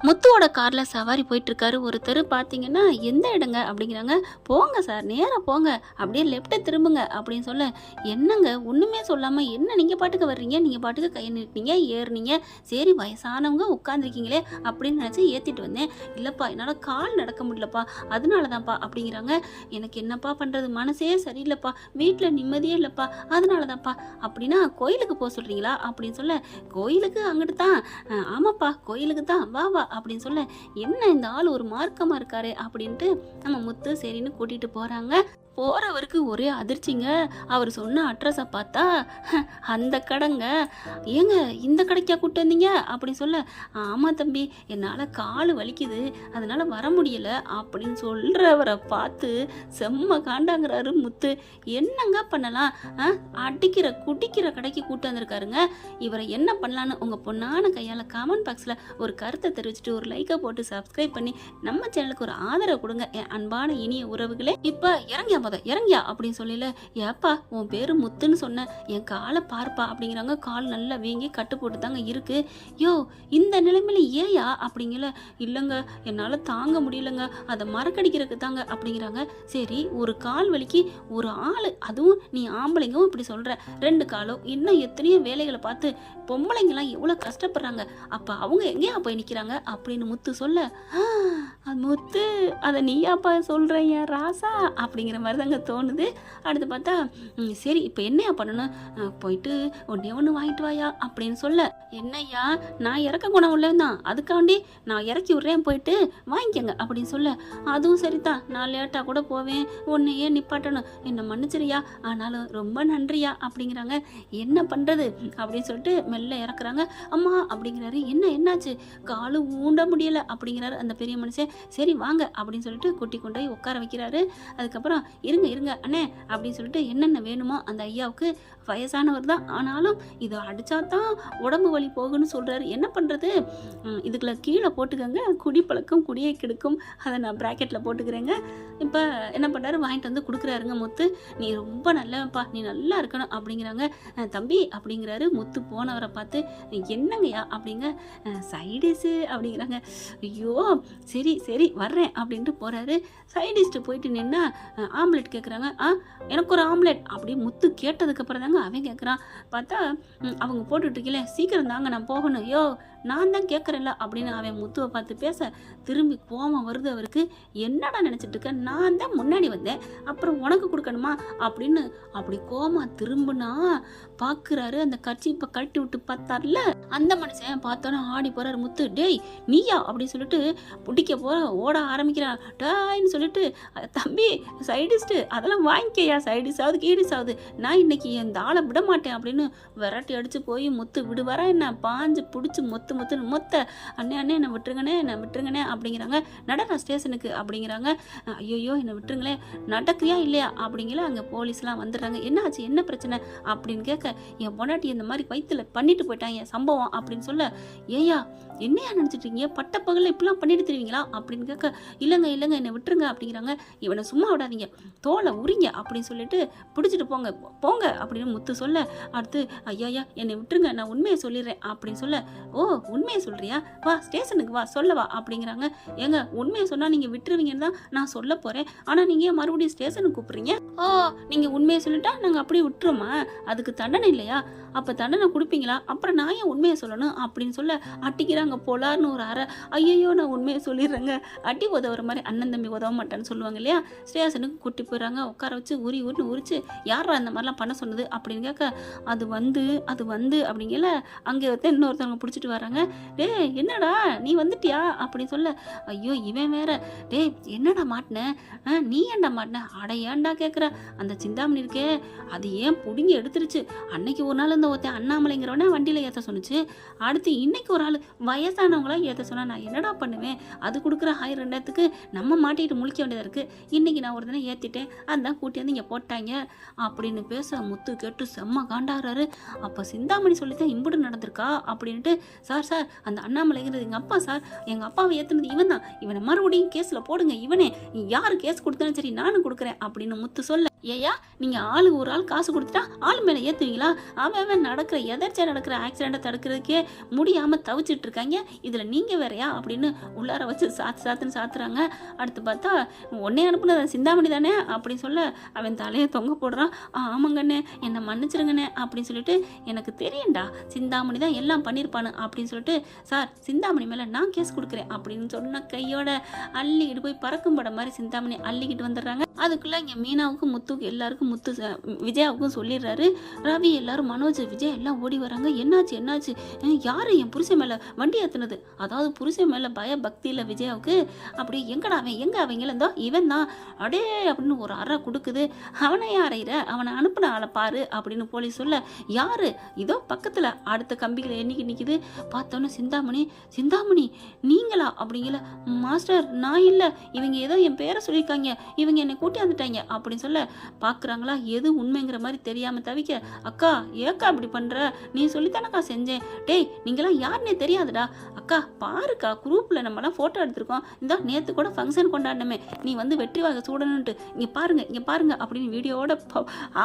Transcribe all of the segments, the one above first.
முத்துவோட கார்ல சவாரி போயிட்டு இருக்காரு. ஒருத்தர் பார்த்தீங்கன்னா எந்த இடங்க அப்படிங்கிறாங்க. போங்க சார், நேராக போங்க, அப்படியே லெஃப்ட்டை திரும்புங்க அப்படின்னு சொல்ல, என்னங்க ஒன்றுமே சொல்லாமல் என்ன நீங்கள் பாட்டுக்கு வர்றீங்க, நீங்கள் பாட்டுக்கு கையை நீட்டினீங்க, ஏறுனீங்க, சரி வயசானவங்க உட்காந்துருக்கீங்களே அப்படின்னு நினச்சி ஏற்றிட்டு வந்தேன். இல்லைப்பா என்னால் கால் நடக்க முடியலப்பா, அதனால தான்ப்பா அப்படிங்கிறாங்க. எனக்கு என்னப்பா பண்ணுறது, மனசே சரியில்லைப்பா, வீட்டில் நிம்மதியே இல்லைப்பா, அதனால தான்ப்பா. அப்படின்னா கோயிலுக்கு போக சொல்கிறீங்களா அப்படின்னு சொல்ல, கோயிலுக்கு அங்கிட்டு தான், ஆமாப்பா கோயிலுக்கு தான், வா வா அப்படின்னு சொல்ல, என்ன இந்த ஆள் ஒரு மார்க்கமாக இருக்காரு அப்படின்ட்டு நம்ம முத்து சரின்னு கூட்டிகிட்டு போகிறாங்க. போகிறவருக்கு ஒரே அதிர்ச்சிங்க. அவர் சொன்ன அட்ரஸை பார்த்தா அந்த கடைங்க. ஏங்க இந்த கடைக்கா கூப்பிட்டு வந்தீங்க அப்படின்னு சொல்ல, ஆமாம் தம்பி என்னால் கால் வலிக்குது அதனால் வர முடியலை அப்படின்னு சொல்கிறவரை பார்த்து செம்ம காண்டாங்கிறாரு முத்து. என்னங்க பண்ணலாம், அடிக்கிற குடிக்கிற கடைக்கு கூப்பிட்டு வந்திருக்காருங்க. இவரை என்ன பண்ணலான்னு உங்கள் பொண்ணான கையால் கமெண்ட் பாக்ஸில் ஒரு கருத்தை தெரிவிச்சுட்டு ஒரு லைக்கை போட்டு சப்ஸ்கிரைப் பண்ணி நம்ம சேனலுக்கு ஒரு ஆதரவு கொடுங்க என் அன்பான இனிய உறவுகளே. இப்போ இறங்கியா அப்படின்னு சொல்லல, ஏப்பா உன் பேரு முத்துன்னு சொன்ன, என் காலை பார்ப்பா அப்படிங்கிறாங்க. கால் நல்லா வீங்கி கட்டு போட்டு தாங்க இருக்கு. யோ இந்த நிலைமையில ஏயா அப்படிங்கல, இல்லைங்க என்னால் தாங்க முடியலங்க, அதை மறக்கடிக்கிறதுக்கு தாங்க அப்படிங்கிறாங்க. சரி ஒரு கால் வலிக்கு ஒரு ஆள், அதுவும் நீ ஆம்பளைங்கவும் இப்படி சொல்ற, 2 காலோ இன்னும் எத்தனையோ வேலைகளை பார்த்து பொம்பளைங்கெல்லாம் எவ்வளோ கஷ்டப்படுறாங்க, அப்போ அவங்க எங்கேயா போய் நிற்கிறாங்க அப்படின்னு முத்து சொல்ல, முத்து அதை நீயாப்பா சொல்கிறேன் என் ராசா அப்படிங்கிற மாதிரி தாங்க தோணுது. அடுத்து பார்த்தா சரி இப்போ என்னையா பண்ணணும், போயிட்டு ஒன்று வாங்கிட்டு வாயா அப்படின்னு சொல்ல, என்னையா நான் இறக்க குணம் உள்ளவன் தான், அதுக்காண்டி நான் இறக்கி விட்றேன், போயிட்டு வாங்கிக்கங்க அப்படின்னு சொல்ல, அதுவும் சரிதான், நான் லேட்டாக கூட போவேன், ஒன்றையே நிப்பாட்டணும், என்னை மன்னிச்சிரியா, ஆனாலும் ரொம்ப நன்றியா அப்படிங்கிறாங்க. என்ன பண்ணுறது அப்படின்னு சொல்லிட்டு மெல்ல இறக்குறாங்க. அம்மா அப்படிங்கிறாரு. என்னாச்சு, காலு ஊண்ட முடியலை அப்படிங்கிறாரு அந்த பெரிய மனுஷன். சரி வாங்க அப்படின்னு சொல்லிட்டு கூட்டி கொண்டு போய் உட்கார வைக்கிறாரு. அதுக்கப்புறம் இருங்க அண்ணே அப்படின்னு சொல்லிட்டு என்னென்ன வேணுமோ அந்த ஐயாவுக்கு, வயசானவர் தான் ஆனாலும் இதை அடித்தா தான் உடம்பு வலி போகுன்னு சொல்கிறாரு. என்ன பண்ணுறது, இதுக்குள்ள கீழே போட்டுக்கோங்க, குடிப்பழக்கம் குடியை கெடுக்கும், அதை நான் ப்ராக்கெட்டில் போட்டுக்கிறேங்க. இப்போ என்ன பண்ணுறாரு, வாங்கிட்டு வந்து கொடுக்குறாருங்க முத்து. நீ ரொம்ப நல்லப்பா, நீ நல்லா இருக்கணும் அப்படிங்கிறாங்க. தம்பி அப்படிங்கிறாரு முத்து போனவரை பார்த்து. என்னங்கய்யா அப்படிங்க, சைடிஷு அப்படிங்கிறாங்க. ஐயோ சரி வர்றேன் அப்படின்ட்டு போகிறாரு. சைடிஷ்ட்டு போயிட்டு நின்னா ஆம்லெட் கேட்குறாங்க. எனக்கு ஒரு ஆம்லெட் அப்படி முத்து கேட்டதுக்கப்புறம் தாங்க அவன் கேட்குறான். பார்த்தா அவங்க போட்டுட்ருக்கீங்களே, சீக்கிரம் தாங்க நான் போகணும், யோ நான் தான் கேட்குறேன்ல அப்படின்னு அவன் முத்துவை பார்த்து பேச, திரும்பி கோவம் வருது அவருக்கு. என்னடா நினச்சிட்டு இருக்க, நான் தான் முன்னாடி வந்தேன், அப்புறம் உனக்கு கொடுக்கணுமா அப்படின்னு அப்படி கோவமா திரும்பினா பார்க்குறாரு, அந்த கர்ச்சீப்பை கழட்டி விட்டு பார்த்தார்ல அந்த மனுஷன். பார்த்தோன்னா ஆடி போகிறாரு முத்து. டேய் நீயா அப்படின்னு சொல்லிட்டு பிடிக்க ஓட ஆரம்பிக்கிறான். டாய்ன்னு சொல்லிட்டு, தம்பி சைடிஸ்ட்டு அதெல்லாம் வாங்கிக்கையா, சைடிஸாவது கீடிஸாவது, நான் இன்னைக்கு என் ஆளை விட மாட்டேன் அப்படின்னு விரட்டி அடித்து போய் முத்து விடுவாரா என்ன, பாஞ்சு பிடிச்சி மொத்த அண்ணே என்னை விட்டுருங்கண்ணே அப்படிங்கிறாங்க. நடடா ஸ்டேஷனுக்கு அப்படிங்கிறாங்க. ஐயோ என்னை விட்டுருங்களே, நடக்கிறியா இல்லையா அப்படிங்கிற அங்கே போலீஸ்லாம் வந்துடுறாங்க. என்னாச்சு என்ன பிரச்சனை அப்படின்னு கேட்க, என் பொண்டாட்டி இந்த மாதிரி வயிற்றுல பண்ணிட்டு போயிட்டாங்க சம்பவம் அப்படின்னு சொல்ல, ஏயா என்னையா நினச்சிட்டு இருக்கீங்க, பட்டப்பகலில் இப்படிலாம் பண்ணிட்டு தெரிவிங்களா அப்படின்னு கேட்க, இல்லைங்க என்னை விட்டுருங்க அப்படிங்கிறாங்க. இவனை சும்மா விடாதீங்க, தோலை உரிங்க அப்படின்னு சொல்லிட்டு பிடிச்சிட்டு போங்க அப்படின்னு முத்து சொல்ல, அடுத்து ஐயா என்னை விட்டுருங்க, நான் உண்மையை சொல்லிடுறேன் அப்படின்னு சொல்ல, ஓ உண்மையை சொல்றியா, வா ஸ்டேஷனுக்கு வா சொல்லவா அப்படிங்கிறாங்க. ஏங்க உண்மையை சொன்னால் நீங்கள் விட்டுருவீங்கன்னு தான் நான் சொல்ல போகிறேன், ஆனால் நீங்கள் மறுபடியும் ஸ்டேஷனுக்கு கூப்பிட்றீங்க. ஓ நீங்கள் உண்மையை சொல்லிட்டா நாங்கள் அப்படியே விட்டுருமா, அதுக்கு தண்டனை இல்லையா, அப்போ தண்டனை கொடுப்பீங்களா, அப்புறம் நான் ஏன் உண்மையை சொல்லணும் அப்படின்னு சொல்ல, அட்டிக்கிறாங்க போலார்னு ஒரு அரை. ஐயோ நான் உண்மையை சொல்லிடுறேங்க, அடி உதவுற மாதிரி அண்ணன் தம்பி உதவ மாட்டேன்னு சொல்லுவாங்க இல்லையா. ஸ்டேஷனுக்கு கூட்டி போயிடுறாங்க. உட்கார வச்சு உரிச்சு யாரா அந்த மாதிரிலாம் பண்ண சொன்னது அப்படின்னு கேட்க, அது வந்து அப்படிங்கல அங்கே ஒருத்தர் இன்னொருத்தவங்க பிடிச்சிட்டு வராங்க. டே என்னடா நீ வந்துட்டியா அப்படின்னு சொல்ல, ஐயோ இவன் வேற, டே என்னடா மாட்டின, நீ ஏன்டா மாட்டின, அட ஏன்டா கேட்குற, அந்த சிந்தாமணி இருக்கே அது ஏன் பிடுங்கி எடுத்துருச்சு, அன்னைக்கு ஒரு நாள் இந்த ஒருத்தன் அண்ணாமலைங்கிறவன வண்டியில் ஏற்ற சொன்னிச்சு, அடுத்து இன்னைக்கு ஒரு ஆள் வயசானவங்களாம் ஏற்ற சொன்னா நான் என்னடா பண்ணுவேன், அது கொடுக்குற 1000-2000க்கு நம்ம மாட்டிட்டு முழிக்க வேண்டியதாக இருக்குது, இன்னைக்கு நான் ஒரு தினம் ஏற்றிட்டேன் அதான் கூட்டி வந்து இங்கே போட்டாங்க அப்படின்னு பேச முத்து கேட்டு செம்ம காண்டாகிறாரு. அப்போ சிந்தாமணி சொல்லித்தான் இம்புடு நடந்திருக்கா அப்படின்ட்டு, சார் அந்த அண்ணாமலைங்கிறது எங்கள் அப்பா சார், எங்கள் அப்பாவை ஏற்றுனது இவன் தான், இவனை மறுபடியும் கேஸில் போடுங்க, இவனே யார் கேஸ் கொடுத்தாலும் சரி நானும் கொடுக்குறேன் அப்படின்னு முத்து சொல்ல, ஏயா நீங்கள் ஆளுக்கு ஒரு ஆள் காசு கொடுத்துட்டா ஆள் மேலே ஏற்றுவீங்களா, அவன் நடக்கிற எதர்ச்சியாக நடக்கிற ஆக்சிடெண்ட்டை தடுக்கிறதுக்கே முடியாமல் தவிச்சிட்டு இருக்காங்க, வந்திருக்காங்க, இதில் நீங்கள் வேறையா அப்படின்னு உள்ளார வச்சு சாத்துன்னு சாத்துறாங்க. அடுத்து பார்த்தா உடனே அனுப்புனது சிந்தாமணி தானே அப்படின்னு சொல்ல அவன் தலையை தொங்க போடுறான். ஆமாங்கண்ணே, என்னை மன்னிச்சிருங்கண்ணே அப்படின்னு சொல்லிட்டு, எனக்கு தெரியும்டா சிந்தாமணி தான் எல்லாம் பண்ணியிருப்பானு அப்படின்னு சொல்லிட்டு, சார் சிந்தாமணி மேலே நான் கேஸ் கொடுக்குறேன் அப்படின்னு சொன்ன கையோட அள்ளிக்கிட்டு போய் பறக்கும் படம் மாதிரி சிந்தாமணி அள்ளிக்கிட்டு வந்துடுறாங்க. அதுக்குள்ளே இங்கே மீனாவுக்கும் முத்துக்கு எல்லாருக்கும் விஜயாவுக்கும் சொல்லிடுறாரு. ரவி எல்லாரும் மனோஜ் விஜய் எல்லாம் ஓடி வராங்க. என்னாச்சு யாரு என் புருஷன் மேலே வண்டி ஏற்றுனது, அதாவது புருஷன் மேலே பய பக்தி இல்லை விஜயாவுக்கு. அப்படி எங்கடா அவன், எங்கே அவங்கள இருந்தோ இவன் தான் அடே அப்படின்னு ஒரு அறை கொடுக்குது. அவனை யாரையிற, அவனை அனுப்பின ஆளை பாரு அப்படின்னு போலீஸ் சொல்ல, யாரு இதோ பக்கத்தில் அடுத்த கம்பிகளை எண்ணிக்கி நிற்கிது. பார்த்தோன்னே சிந்தாமணி நீங்களா அப்படிங்கல. மாஸ்டர் நான் இல்லை, இவங்க ஏதோ என் பேரை சொல்லியிருக்காங்க, இவங்க என்னை கூட்டி வந்துட்டாங்க அப்படின்னு சொல்ல பார்க்குறாங்களா, எது உண்மைங்கிற மாதிரி தெரியாமல் தவிக்க, அக்கா ஏக்கா அப்படி பண்ணுற, நீ சொல்லித்தானக்கா செஞ்சேன், டேய் நீங்களாம் யாருன்னே தெரியாதுடா, அக்கா பாருக்கா குரூப்பில் நம்மலாம் ஃபோட்டோ எடுத்திருக்கோம், இந்த நேற்று கூட ஃபங்க்ஷன் கொண்டாடணுமே, நீ வந்து வெற்றி வாக சூடணுன்ட்டு இங்கே பாருங்க அப்படின்னு வீடியோட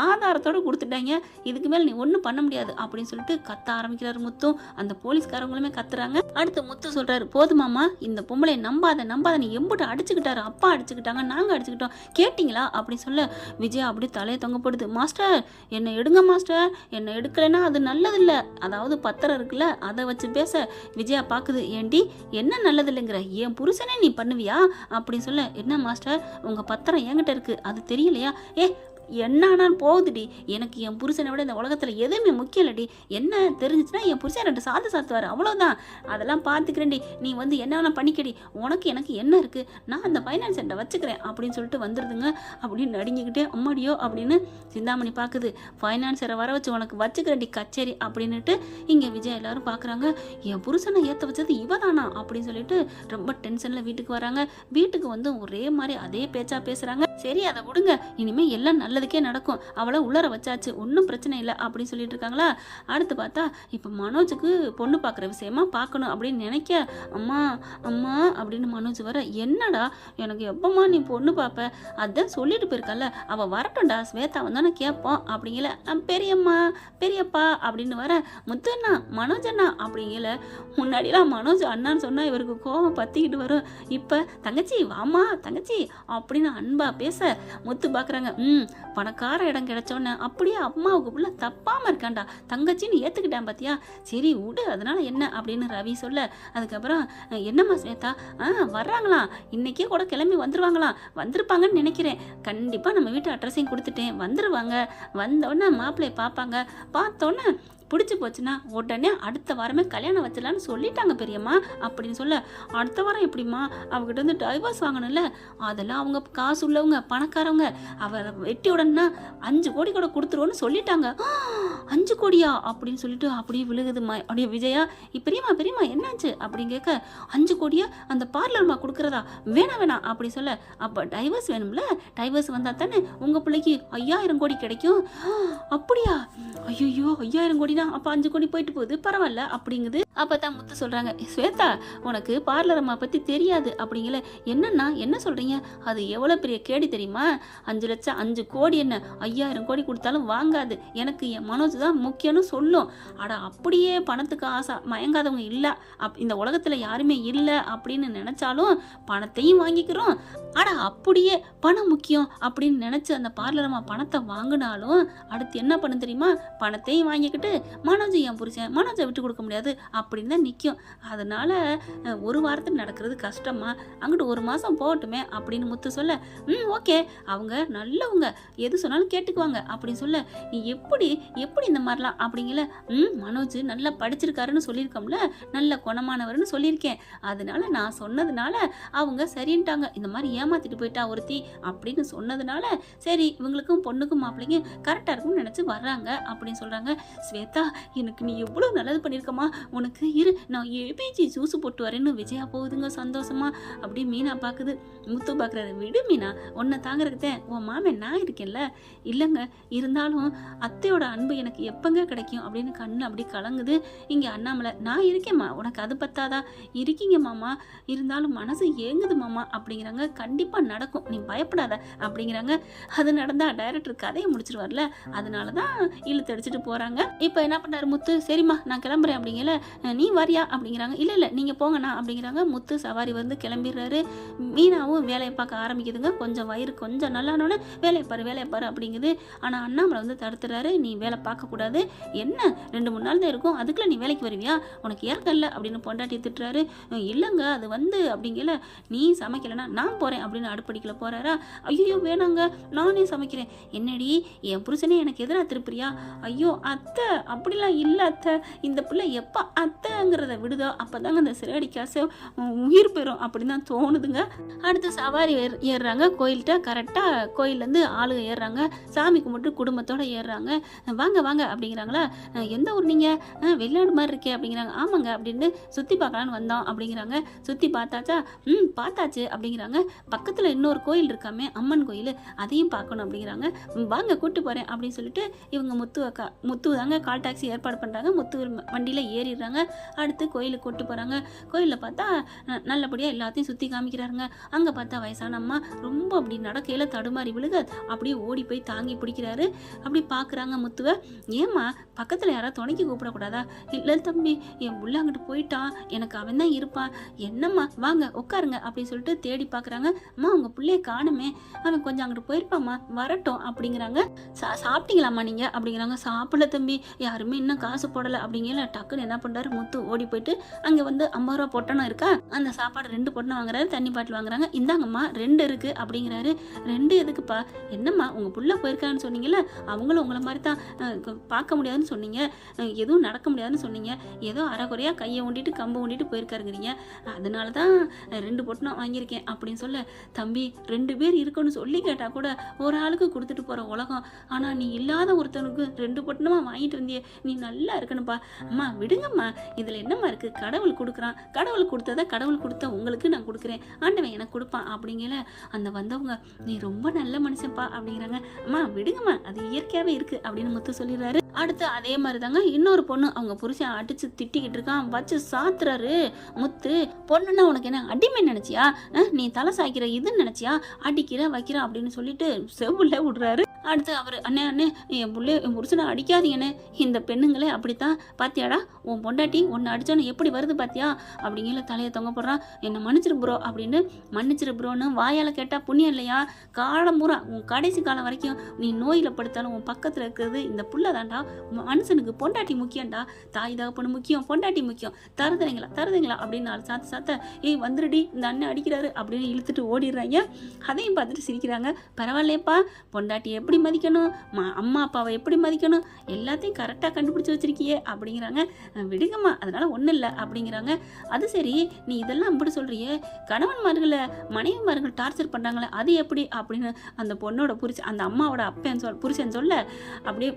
ஆதாரத்தோடு கொடுத்துட்டாங்க, இதுக்கு மேலே நீ ஒன்றும் பண்ண முடியாது அப்படின்னு சொல்லிட்டு கத்த ஆரம்பிக்கிறாரு முத்தும். அந்த போலீஸ்காரங்களுமே கத்துறாங்க. அடுத்து முத்து சொல்கிறாரு, போதுமாமா இந்த பொம்பளை நம்பாத நீ எம்புட்டு அடிச்சுக்கிட்டாரு, அப்பா அடிச்சுக்கிட்டாங்க, நாங்கள் அடிச்சுக்கிட்டோம், கேட்டிங்களா அப்படின்னு சொல்ல விஜயா அப்படி தலையை தொங்கப்படுது. மாஸ்டர் என்னை எடுங்க மாஸ்டர், என்னை எடுக்கலைன்னா அது நல்லதில்லை, அதாவது பத்திரம் இருக்குல்ல அதை வச்சு பேச விஜயா பார்க்குது. ஏண்டி என்ன நல்லதில்லைங்கிற, என் புருஷனே நீ பண்ணுவியா அப்படின்னு சொல்ல, என்ன மாஸ்டர் உங்கள் பத்திரம் என்கிட்ட இருக்குது அது தெரியலையா, என்னானான்னு போகுதுடி, எனக்கு என் புருஷனை விட இந்த உலகத்தில் எதுவுமே முக்கியம் இல்லடி, என்ன தெரிஞ்சிச்சுன்னா என் புருஷன் 2 சாத்துவார் அவ்வளோதான், அதெல்லாம் பார்த்துக்கிறேன்டி, நீ வந்து என்ன வேணா பண்ணிக்கடி, எனக்கு என்ன இருக்குது, நான் அந்த ஃபைனான்ஸ் சென்டரை வச்சுக்கிறேன் அப்படின்னு சொல்லிட்டு வந்துடுதுங்க. அப்படின்னு நடுங்கிக்கிட்டே அம்மாடியோ அப்படின்னு சிந்தாமணி பார்க்குது. ஃபைனான்ஸரை வர வச்சு உனக்கு வச்சுக்கிறேன்டி கச்சேரி அப்படின்னுட்டு இங்கே விஜய் எல்லாரும் பார்க்குறாங்க. என் புருஷனை ஏற்ற வச்சது இவதானா அப்படின்னு சொல்லிட்டு ரொம்ப டென்ஷனில் வீட்டுக்கு வராங்க. வீட்டுக்கு வந்து ஒரே மாதிரி அதே பேச்சா பேசுகிறாங்க. சரி அதை விடுங்க, இனிமேல் எல்லாம் நல்லதுக்கே நடக்கும், அவளை உள்ளர வச்சாச்சு, ஒன்றும் பிரச்சனை இல்லை அப்படின்னு சொல்லிட்டு இருக்காங்களா. அடுத்து பார்த்தா இப்போ மனோஜுக்கு பொண்ணு பார்க்குற விஷயமா பார்க்கணும் அப்படின்னு நினைக்க, அம்மா அப்படின்னு மனோஜ் வர, என்னடா எனக்கு எப்பம்மா நீ பொண்ணு பார்ப்ப, அதான் சொல்லிட்டு போயிருக்கல, அவள் வரட்டும்டா ஸ்வேதா வந்தானே கேட்போம் அப்படிங்கல. பெரியப்பா அப்படின்னு வர, முத்துண்ணா மனோஜ் அண்ணா அப்படிங்கல. முன்னாடிலாம் மனோஜ் அண்ணான்னு சொன்னால் இவருக்கு கோபம் பற்றிக்கிட்டு வரும். இப்போ தங்கச்சி வாமா தங்கச்சி அப்படின்னு அன்பா பேச முத்து பார்க்குறாங்க. பணக்கார இடம் கிடைச்சோன்னே அப்படியே அம்மாவுக்கு புள்ள தப்பாமல் இருக்காண்டா, தங்கச்சின்னு ஏற்றுக்கிட்டேன் பார்த்தியா, சரி விடு அதனால என்ன அப்படின்னு ரவி சொல்ல, அதுக்கப்புறம் என்னம்மா ஸ்வேதா வர்றாங்களாம், இன்னைக்கே கூட கிளம்பி வந்திருப்பாங்கன்னு நினைக்கிறேன், கண்டிப்பாக நம்ம வீட்டு அட்ரஸையும் கொடுத்துட்டேன், வந்துடுவாங்க, வந்தோடனே மாப்பிள்ளையை பார்ப்பாங்க, பார்த்தோன்னே பிடிச்சி போச்சுன்னா உடனே அடுத்த வாரமே கல்யாணம் வச்சிடலான்னு சொல்லிட்டாங்க பெரியம்மா அப்படின்னு சொல்ல, அடுத்த வாரம் எப்படிம்மா, அவகிட்ட வந்து டைவர்ஸ் வாங்கணும்ல, அதெல்லாம் அவங்க காசு உள்ளவங்க பணக்காரவங்க, அவரை வெட்டி உடனே 5 கோடி கூட கொடுத்துருவோன்னு சொல்லிட்டாங்க. 5 கோடியா அப்படின்னு சொல்லிட்டு அப்படியே விழுகுதுமா. அப்படியே விஜயா பெரியம்மா என்னாச்சு அப்படின்னு கேட்க, 5 கோடியா அந்த பார்லர்மா கொடுக்குறதா, வேணாம் அப்படி சொல்ல, அப்போ டைவர்ஸ் வேணும்ல, டைவர்ஸ் வந்தால் தானே உங்கள் பிள்ளைக்கு 5000 கோடி கிடைக்கும். அப்படியா, ஐயோ 5000 கோடினா அப்போ 5 கோடி போயிட்டு போகுது, பரவாயில்ல அப்படிங்குது. அப்போ தான் முத்து சொல்கிறாங்க, ஸ்வேதா உனக்கு பார்லர் அம்மா பற்றி தெரியாது அப்படிங்கல. என்னன்னா என்ன சொல்கிறீங்க, அது எவ்வளோ பெரிய கேடி தெரியுமா, 5 லட்சம் 5 கோடி என்ன 5000 கோடி கொடுத்தாலும் வாங்காது, எனக்கு என் மனோஜ் தான் முக்கியம்னு சொல்லும். அப்படியே பணத்துக்கு ஆசை மயங்காதவங்க இல்லை, இந்த உலகத்தில் யாருமே இல்லை அப்படின்னு நினச்சாலும் பணத்தையும் வாங்கிக்கிறோம். அப்படியே பணம் முக்கியம் அப்படின்னு நினச்சி அந்த பார்லர் அம்மா பணத்தை வாங்கினாலும் அடுத்து என்ன பண்ணு தெரியுமா, பணத்தையும் வாங்கிக்கிட்டு மனோஜ் என் புருஷன், மனோஜை விட்டு கொடுக்க முடியாது அப்படின்னு தான் நிற்கும். அதனால ஒரு வாரத்தில் நடக்கிறது கஷ்டமா, அங்கிட்டு 1 மாதம் போகட்டுமே அப்படின்னு முத்து சொல்ல, ஓகே அவங்க நல்லவங்க, எது சொன்னாலும் கேட்டுக்குவாங்க அப்படின்னு சொல்ல, நீ எப்படி இந்த மாதிரிலாம் அப்படிங்கல. மனோஜ் நல்லா படிச்சிருக்காருன்னு சொல்லியிருக்கோம்ல, நல்ல குணமானவர்னு சொல்லியிருக்கேன், அதனால நான் சொன்னதுனால அவங்க சரின்ட்டாங்க, இந்த மாதிரி ஏமாத்திட்டு போயிட்டா ஒருத்தி அப்படின்னு சொன்னதுனால சரி இவங்களுக்கும் பொண்ணுக்கும் மாப்பிள்ளைக்கும் கரெக்டாக இருக்கும்னு நினச்சி வர்றாங்க அப்படின்னு சொல்கிறாங்க. ஸ்வேதா எனக்கு நீ எவ்வளோ நல்லது பண்ணியிருக்கம்மா, உனக்கு இரு நான் ஏபிஜி ஜூஸ் போட்டு வரேன்னு விஜயா போகுதுங்க சந்தோஷமா. அப்படியே மீனா பார்க்குது, முத்து பார்க்குறாரு, விடு மீனா உன்னை தாங்கிறதுக்கு உன் மாமன் நான் இருக்கேன்ல. இல்லைங்க இருந்தாலும் அத்தையோட அன்பு எனக்கு எப்பங்க கிடைக்கும் அப்படின்னு கண்ணு அப்படி கலங்குது. இங்கே அண்ணாமலை, நான் இருக்கேம்மா உனக்கு அது பத்தாதா, இருக்கீங்க மாமா, இருந்தாலும் மனசு ஏங்குது மாமா அப்படிங்கிறாங்க. கண்டிப்பாக நடக்கும் நீ பயப்படாத அப்படிங்கிறாங்க. அது நடந்தால் டைரக்டர் கதையை முடிச்சிருவார்ல, அதனால தான் இழுத்து அடிச்சுட்டு போகிறாங்க. இப்போ என்ன பண்ணாரு முத்து, சரிம்மா நான் கிளம்புறேன் அப்படிங்கல. நீ வரியா அப்படிங்கிறாங்க. இல்லை இல்லை நீங்கள் போங்கண்ணா அப்படிங்கிறாங்க. முத்து சவாரி வந்து கிளம்பிடுறாரு. மீனாவும் வேலையை பார்க்க ஆரம்பிக்குதுங்க. கொஞ்சம் வயிறு கொஞ்சம் நல்லானோன்னே வேலையை பாரு அப்படிங்குது. ஆனால் அண்ணாமலை வந்து தடுத்துறாரு. நீ வேலை பார்க்கக்கூடாது, என்ன 2-3 நாள் தான் இருக்கும், அதுக்குள்ளே நீ வேலைக்கு வருவியா, உனக்கு ஏற்க இல்லை அப்படின்னு பொண்டாட்டி திட்டுறாரு. இல்லைங்க அது வந்து அப்படிங்கல, நீ சமைக்கலைன்னா நான் போகிறேன் அப்படின்னு அடுப்படிக்கல போகிறாரா. ஐயோ வேணாங்க நானே சமைக்கிறேன். என்னடி என் புருஷனே எனக்கு எதிராக திருப்பிரியா? ஐயோ அத்தை அப்படிலாம் இல்லை அத்தை, இந்த பிள்ளை எப்போ அத்தைங்கிறத விடுதோ அப்போ தாங்க அந்த சிறடி காசு உயிர் பெறும் அப்படின்னு தான் தோணுதுங்க. அடுத்து சவாரி ஏறுறாங்க கோயில்கிட்ட. கரெக்டாக கோயிலேருந்து ஆளுங்க ஏறுறாங்க. சாமி கும்பிட்டு குடும்பத்தோடு ஏறுறாங்க. வாங்க வாங்க அப்படிங்கிறாங்களா. எந்த ஊர் நீங்கள், வெளிநாடு மாதிரி இருக்கே அப்படிங்கிறாங்க. ஆமாங்க அப்படின்னு சுற்றி பார்க்கலான்னு வந்தோம் அப்படிங்கிறாங்க. சுற்றி பார்த்தாச்சா, பார்த்தாச்சு அப்படிங்கிறாங்க. பக்கத்தில் இன்னொரு கோயில் இருக்காமே அம்மன் கோயில், அதையும் பார்க்கணும் அப்படிங்கிறாங்க. வாங்க கூட்டு போகிறேன் அப்படின்னு சொல்லிட்டு இவங்க முத்து தாங்க கால் டாக்ஸி ஏற்பாடு பண்ணுறாங்க. முத்து வண்டியில் ஏறிடுறாங்க. அடுத்து கோயிலுக்கு கூட்டு போகிறாங்க. கோயிலில் பார்த்தா நல்லபடியாக எல்லாத்தையும் சுற்றி காமிக்கிறாருங்க. அங்கே பார்த்தா வயசான அம்மா ரொம்ப அப்படி நடக்கையில் தடுமாறி விழுக அப்படியே ஓடி போய் தாங்கி பிடிக்கிறாரு. அப்படி பார்க்குறாங்க முத்துவை. ஏம்மா பக்கத்தில் யாராவது துணைக்கி கூப்பிடக்கூடாதா? இல்லை தம்பி என் புள்ள அங்கிட்டு போயிட்டான், எனக்கு அவன் தான் இருப்பான், என்னம்மா வாங்க உட்காருங்க அப்படின்னு சொல்லிட்டு தேடி பார்க்குறாங்க. அம்மா உங்கள் பிள்ளைய காணுமே, அவன் கொஞ்சம் அங்கிட்டு போயிருப்பாம்மா வரட்டும் அப்படிங்கிறாங்க. சாப்பிட்டீங்களாம்மா நீங்கள் அப்படிங்கிறாங்க. சாப்பிடல தம்பி, யாருமே இன்னும் காசு போடலை அப்படிங்கிற. டக்குன்னு என்ன பண்ணுறாரு முத்து ஓடி போயிட்டு அங்கே வந்து 50 ரூபா பொட்டணம் இருக்கா, அந்த சாப்பாடு 2 பொட்டணம் வாங்குறாரு. தண்ணி பாட்டில் வாங்குறாங்க. இந்தாங்கம்மா 2 இருக்குது அப்படிங்கிறாரு. 2 எதுக்குப்பா? என்னம்மா உங்கள் புள்ள போயிருக்கான்னு சொன்னீங்கல்ல, அவங்களும் உங்களை மாதிரி தான் பார்க்க முடியாதுன்னு சொன்னீங்க, எதுவும் நடக்க முடியாதுன்னு சொன்னீங்க, ஏதோ அரைக்குறையாக கையை ஊண்டிட்டு கம்பு ஊண்டிட்டு போயிருக்காருங்கிறீங்க, அதனால தான் 2 பொட்டணம் வாங்கியிருக்கேன் அப்படின்னு சொல்ல. தம்பி 2 பேர் இருக்குன்னு சொல்லி கேட்டால் கூட ஒரு ஆளுக்கு கொடுத்துட்டு போகிற உலகம், ஆனால் நீ இல்லாத ஒருத்தனுக்கு 2 பொட்டணமாக வாங்கிட்டு வந்தியே, நீ நல்லா இருக்கணும்ப்பா. அம்மா விடுங்கம்மா, இதில் என்னம்மா இருக்குது, கடவுள் கொடுக்குறான், கடவுள் கொடுத்ததை கடவுள் கொடுத்த உங்களுக்கு நான் கொடுக்குறேன், ஆண்டவன் எனக்கு கொடுப்பான் அப்படிங்கல. அந்த வந்தவங்க நீ ரொம்ப நல்ல மனுஷன்ப்பா அப்படிங்கிறாங்க. அம்மா விடுங்கம்மா, அது இயற்கையாகவே இருக்குது அப்படின்னு முத்து சொல்லிடுறாரு. அடுத்து அதே மாதிரி தாங்க இன்னொரு பொண்ணு அவங்க புருஷன் அடிச்சு திட்டிக்கிட்டு இருக்கான். வச்சு சாத்துறாரு முத்து. பொண்ணுன்னா உனக்கு என்ன அடிமை நினைச்சியா, நீ தலை சாய்க்கிற இதுன்னு நினைச்சியா, அடிக்கிற வைக்கிற அப்படின்னு சொல்லிட்டு செவ்வுல விடுறாரு. அடுத்து அவர் அண்ணே என் புருஷனை அடிக்காதீங்கண்ணே, இந்த பெண்ணுங்களே அப்படித்தான், பாத்தியாடா உன் பொண்டாட்டி உன்னை அடிச்சோன்னு எப்படி வருது பாத்தியா அப்படிங்கிற தலையை தொங்க போடுறான். என்னை மன்னிச்சிரு ப்ரோ அப்படின்னு. மன்னிச்சிரு ப்ரோன்னு வாயால் கேட்டால் புண்ணியம் இல்லையா, காலம் பூரா உன் கடைசி காலம் வரைக்கும் நீ நோயில் படுத்தாலும் உன் பக்கத்தில் இருக்கிறது இந்த புள்ள தாண்டா. மனுஷனுக்கு பொண்டாட்டி முக்கியம்டா, தாய் தகப்பனு முக்கியம், பொண்டாட்டி முக்கியம், தருதுங்களா அப்படின்னு 4 சாத்த ஏய் வந்துருடி இந்த அண்ணன் அடிக்கிறாரு அப்படின்னு இழுத்துட்டு ஓடிடுறாங்க. அதையும் பார்த்துட்டு சிரிக்கிறாங்க. பரவாயில்லையப்பா, பொண்டாட்டி எப்படி மதிக்கணும், அம்மா அப்பாவை எப்படி மதிக்கணும், எல்லாத்தையும் கரெக்டாக கண்டுபிடிச்சி வச்சிருக்கியே அப்படிங்கிறாங்க. விடுங்கம்மா அதனால ஒன்றும் இல்லை அப்படிங்கிறாங்க. அது சரி நீ இதெல்லாம் அப்படி சொல்றியே, கணவன்மார்களை மனைவிமார்கள் டார்ச்சர் பண்ணுறாங்களே அது எப்படி அப்படின்னு அந்த பொண்ணோட அந்த அம்மாவோட அப்பன் புருஷன் சொல்ல. அப்படியே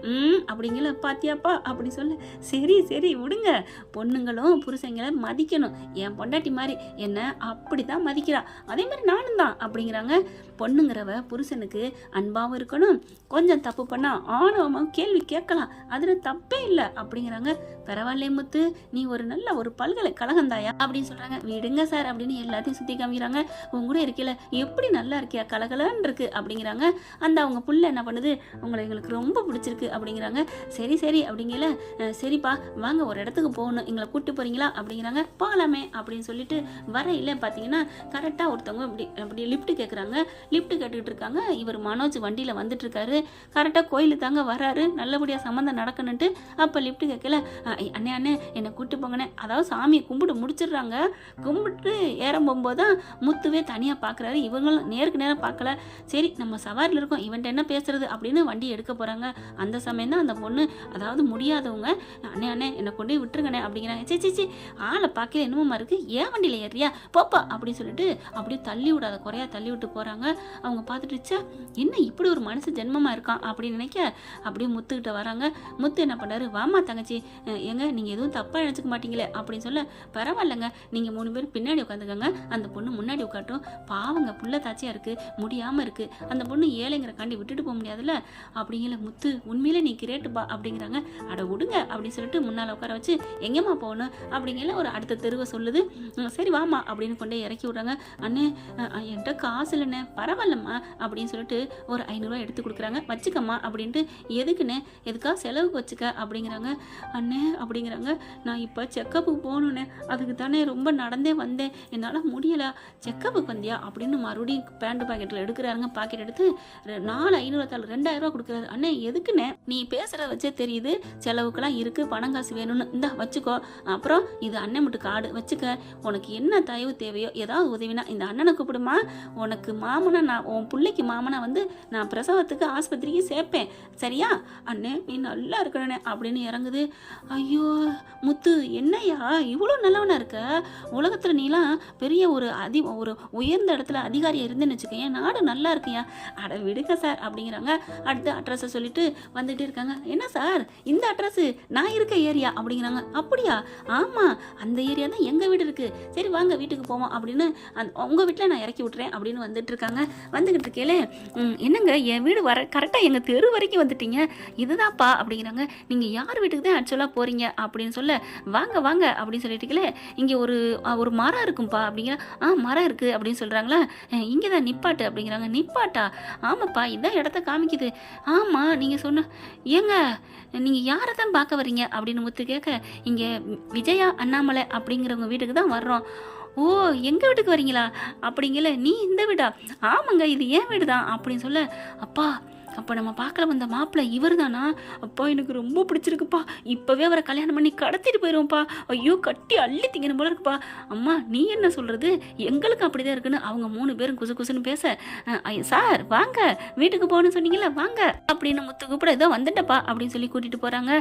அப்படிங்கிற பாத்தியாப்பா அப்படி சொல்ல. சரி விடுங்க, பொண்ணுங்களும் புருஷங்களை மதிக்கணும், என் பொண்டாட்டி மாதிரி என்ன அப்படி தான் மதிக்கிறா, அதே மாதிரி நானும் தான் அப்படிங்கிறாங்க. பொண்ணுங்கிறவ புருஷனுக்கு அன்பாகவும் இருக்கணும், கொஞ்சம் தப்பு பண்ணா ஆணவமாக கேள்வி கேட்கலாம், அதில் தப்பே இல்லை அப்படிங்கிறாங்க. பரவாயில்ல முத்து, நீ ஒரு நல்ல ஒரு பல்கலைக்கழகம் தாயா அப்படின்னு சொல்கிறாங்க. விடுங்க சார் அப்படின்னு எல்லாத்தையும் சுற்றி காமிக்கிறாங்க. உங்க கூட இருக்கல எப்படி நல்லா இருக்கியா, கலகலன்னு இருக்கு அப்படிங்கிறாங்க. அந்த அவங்க புள்ள என்ன பண்ணுது, உங்களை எங்களுக்கு ரொம்ப பிடிச்சிருக்கு அப்படிங்கிறாங்க. சரி அப்படிங்கல. சரிப்பா வாங்க ஒரு இடத்துக்கு போகணும், எங்களை கூப்பிட்டு போகிறீங்களா அப்படிங்கிறாங்க. போகலாமே அப்படின்னு சொல்லிட்டு வரையில் பார்த்தீங்கன்னா கரெக்டாக ஒருத்தவங்க அப்படி லிஃப்ட் கேட்குறாங்க. லிஃப்ட் கேட்டுக்கிட்டு இருக்காங்க. இவர் மனோஜ் வண்டியில் வந்துட்டு இருக்காரு. கரெக்டாக கோயிலுக்கு தாங்க வராரு, நல்லபடியாக சம்மந்தம் நடக்கணுன்ட்டு. அப்போ லிஃப்ட் கேட்கல. அண்ணே என்னை கூப்பிட்டு போங்கண்ணே, அதாவது சாமியை கும்பிட்டு முடிச்சிடுறாங்க. கும்பிட்டு ஏறம் போகும்போது தான் முத்துவே தனியாக பார்க்குறாரு. இவங்களும் நேருக்கு நேரம் பார்க்கல. சரி நம்ம சவாரியில் இருக்கோம், இவன்ட்ட என்ன பேசுறது அப்படின்னு வண்டி எடுக்க போகிறாங்க. அந்த சமயம் தான் அந்த பொண்ணு, அதாவது முடியாதவங்க, அண்ணே என்னை கொண்டு போய் விட்டுருங்கண்ணே அப்படிங்கிறாங்க. சி ஆளை பார்க்கல என்னமோமா இருக்குது, ஏன் வண்டியில் ஏறியா போப்பா அப்படின்னு சொல்லிட்டு அப்படியே தள்ளி விடாத குறையா தள்ளி விட்டு போகிறாங்க. அவங்க பார்த்துட்டுச்சா என்ன இப்படி ஒரு மனுஷன் ஜென்மமாக இருக்கான் அப்படின்னு நினைக்க அப்படியே முத்துக்கிட்ட வராங்க. முத்து என்ன பண்ணாரு, வாமா தங்கச்சி, ஏங்க நீங்கள் எதுவும் தப்பாக நினச்சிக்க மாட்டீங்களே அப்படின்னு சொல்ல. பரவாயில்லைங்க, நீங்கள் 3 பேர் பின்னாடி உட்காந்துக்கங்க, அந்த பொண்ணு முன்னாடி உட்காட்டும், பாவங்க புள்ள தாச்சியாக இருக்குது, முடியாமல் இருக்குது, அந்த பொண்ணு ஏழைங்கிற காண்டி விட்டுட்டு போக முடியாதுல்ல அப்படிங்கிற. முத்து உண்மையிலே நீ கிரேட்டுப்பா அப்படிங்கிறாங்க. அட விடுங்க அப்படின்னு சொல்லிட்டு முன்னால் உட்கார வச்சு எங்கேம்மா போகணும் அப்படிங்கிற ஒரு அடுத்த தெருவை சொல்லுது. சரி வாமா அப்படின்னு கொண்டே இறக்கி விட்றாங்க. அண்ணே என்கிட்ட காசு இல்லைண்ணே, பரவாயில்லம்மா அப்படின்னு சொல்லிட்டு ஒரு 500 ரூபா எடுத்து கொடுக்குறாங்க. வச்சுக்கம்மா அப்படின்ட்டு. எதுக்குண்ணே? எதுக்கா செலவுக்கு வச்சுக்க அப்படிங்கிறாங்க. அண்ணே அப்படிங்கிறாங்க, நான் இப்போ செக்கப்புக்கு போகணுண்ணே, அதுக்கு தானே ரொம்ப நடந்தே வந்தேன், என்னால் முடியலை. செக்கப்புக்கு வந்தியா அப்படின்னு மறுபடியும் பேண்ட் பாக்கெட்டில் எடுக்கிறாருங்க. பாக்கெட் எடுத்து 4,500 2,000 கொடுக்குறாரு. அண்ணே எதுக்குண்ணே? நீ பேசுகிறத வச்சே தெரியுது செலவுக்கெல்லாம் இருக்குது, பணம் காசு வேணும்னு. இந்தா வச்சுக்கோ. அப்புறம் இது அண்ணன் மட்டும் கார்டு வச்சுக்க. உனக்கு என்ன தயவு தேவையோ ஏதாவது உதவினா இந்த அண்ணனை கூப்பிடுமா. உனக்கு மாமனா, நான் உன் பிள்ளைக்கு மாமனா வந்து நான் பிரசவத்துக்கு ஆஸ்பத்திரிக்கு சேர்ப்பேன், சரியா? அண்ணே நீ நல்லா இருக்கணே அப்படின்னு இறங்குது. ஐயோ முத்து, என்னையா இவ்வளோ நல்லவனா இருக்க? உலகத்தில் நீலாம் பெரிய ஒரு உயர்ந்த இடத்துல அதிகாரியாக இருந்துன்னு வச்சுக்கேன், நாடு நல்லா இருக்கியா? அட விடுங்க சார் அப்படிங்கிறாங்க. அடுத்த அட்ரஸை சொல்லிட்டு வந்துகிட்டே இருக்காங்க. என்ன சார் இந்த அட்ரஸ் நான் இருக்க ஏரியா அப்படிங்கிறாங்க. அப்படியா? ஆமாம், அந்த ஏரியா தான் எங்கள் வீடு இருக்குது. சரி வாங்க வீட்டுக்கு போவோம் அப்படின்னு உங்கள் வீட்டில் நான் இறக்கி விட்றேன் அப்படின்னு வந்துட்டு இருக்காங்க. வந்துக்கிட்டு இருக்கேலே, என்னங்க என் வீடு வர கரெக்டாக எங்கள் தெரு வரைக்கும் வந்துட்டீங்க, இதுதான்ப்பா அப்படிங்கிறாங்க. நீங்கள் யார் வீட்டுக்கு தான் ஆக்சுவலாக போகிறீங்க அப்படின்னு சொல்ல, வாங்க வாங்க அப்படின்னு சொல்லிட்டுங்களே, இங்கே ஒரு மரம் இருக்கும்பா அப்படிங்கிற. மரம் இருக்குது அப்படின்னு சொல்கிறாங்களா. இங்கே தான் நிப்பாட்டு அப்படிங்கிறாங்க. நிப்பாட்டா? ஆமாப்பா இதான் இடத்த காமிக்குது. ஆமாம் நீங்கள் சொன்ன. ஏங்க நீங்கள் யாரை தான் பார்க்க வரீங்க அப்படின்னு முத்து கேட்க, இங்கே விஜயா அண்ணாமலை அப்படிங்கிறவங்க வீட்டுக்கு தான் வர்றோம். ஓ எங்கள் வீட்டுக்கு வரீங்களா அப்படிங்கல. நீ இந்த வீடா? ஆமாங்க இது ஏன் வீடு தான் அப்படின்னு சொல்ல, அப்பா அப்போ நம்ம பார்க்கல வந்த மாப்பிள்ளை இவர் தானா? அப்பா எனக்கு ரொம்ப பிடிச்சிருக்குப்பா, இப்போவே அவரை கல்யாணம் பண்ணி கடத்திட்டு போயிடுவோம்ப்பா. ஐயோ கட்டி அள்ளி திங்கணும் போல இருக்குப்பா. அம்மா நீ என்ன சொல்கிறது, எங்களுக்கு அப்படி தான் இருக்குன்னு அவங்க 3 பேரும் குசு குசுன்னு பேச, சார் வாங்க வீட்டுக்கு போகணும்னு சொன்னீங்களா, வாங்க அப்படின்னு முத்து கூப்பிட, இதோ வந்துட்டப்பா அப்படின்னு சொல்லி கூட்டிகிட்டு போகிறாங்க.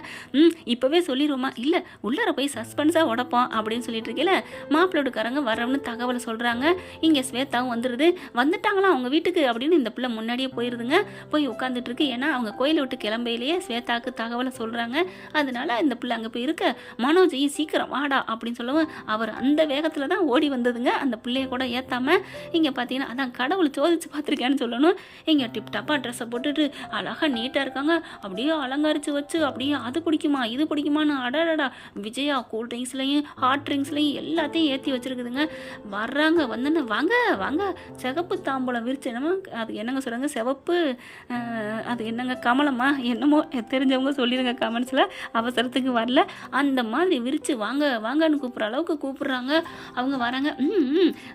இப்போவே சொல்லிடுவோமா? இல்லை உள்ளார போய் சஸ்பென்ஸாக உடப்போம் அப்படின்னு சொல்லிட்டு இருக்கல. மாப்பிள்ளோடுக்காரங்க வரவன்னு தகவலை சொல்கிறாங்க. இங்கே ஸ்வேதாவும் வந்துட்டாங்களாம் அவங்க வீட்டுக்கு அப்படின்னு இந்த பிள்ளை முன்னாடியே போயிருதுங்க. போய் உட்காந்துட்டு இருக்கு. ஏன்னா அவங்க கோயிலை விட்டு கிளம்பையிலேயே ஸ்வேதாக்கு தகவலை சொல்கிறாங்க. அதனால இந்த பிள்ளை அங்கே போய் இருக்க, மனோஜையும் சீக்கிரம் வாடா அப்படின்னு சொல்லவும் அவர் அந்த வேகத்தில் தான் ஓடி வந்ததுங்க. அந்த பிள்ளைய கூட ஏற்றாமல் இங்கே பார்த்தீங்கன்னா அதான் கடவுள் சோதிச்சு பார்த்துருக்கேன்னு சொல்லணும். இங்கே டிப் டப்பாக ட்ரெஸ்ஸை போட்டுட்டு அழகாக நீட்டாக இருக்காங்க. அப்படியே அலங்கரித்து வச்சு அப்படியே அது பிடிக்குமா இது பிடிக்குமான்னு அடடா விஜயா கூல் ட்ரிங்க்ஸ்லையும் ஹாட் ட்ரிங்க்ஸ்லையும் எல்லாத்தையும் ஏற்றி வச்சுருக்குதுங்க. வர்றாங்க. வந்துன்னு வாங்க வாங்க சிகப்பு தாம்பூலம் விரிச்சு, என்னமோ அது என்னங்க சொல்கிறாங்க, சிவப்பு அது என்னங்க கமலமா என்னமோ தெரிஞ்சவங்க சொல்லிடுங்க கமெண்ட்ஸில், அவசரத்துக்கு வரல. அந்த மாதிரி விரித்து வாங்க வாங்கன்னு கூப்பிட்ற அளவுக்கு கூப்பிட்றாங்க. அவங்க வராங்க.